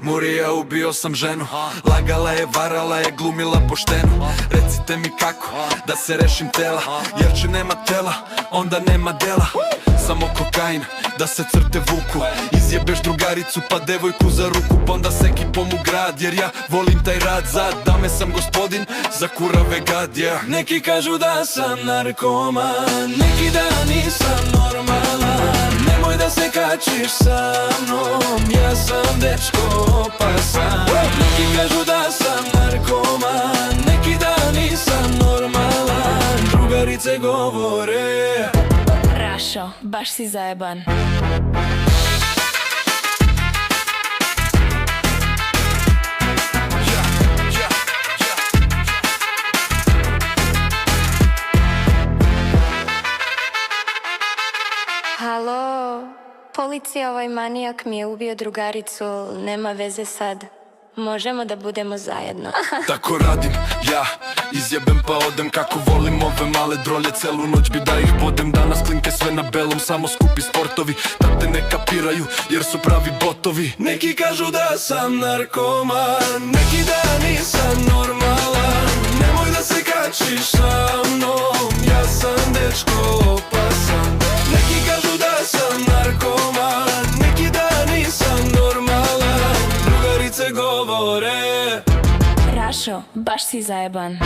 Murija, ubio sam ženu. Lagala je, varala je, glumila poštenu. Recite mi kako da se rešim tela, jer čim nema tela, onda nema dela. Samo kokain, da se crte vuku. Izjebeš drugaricu pa devojku za ruku, pa onda s ekipom u grad, jer ja volim taj rad. Za dame sam gospodin, za kurave gad, yeah. Neki kažu da sam narkoman, neki da nisam normalan. Nemoj da se kačiš sa mnom, ja sam dečko opasan. Neki kažu da sam narkoman, neki da nisam normalan. Drugarice govore: Rašo, baš si zajeban. Halo, policija, ovaj manijak mi je ubio drugaricu, nema veze sad. Možemo da budemo zajedno. Tako radim ja, izjebem pa odem. Kako volim ove male drolje, celu noć bi da ih bodem. Danas klinke sve na belom, samo skupi sportovi. Da te ne kapiraju, jer su pravi botovi. Neki kažu da sam narkoman, neki da nisam normalan. Nemoj da se kačiš sa mnom, ja sam dečko opasan. Neki kažu da sam narkoman, neki da nisam normalan. Drugarice govore: Rašo, baš si zajeban.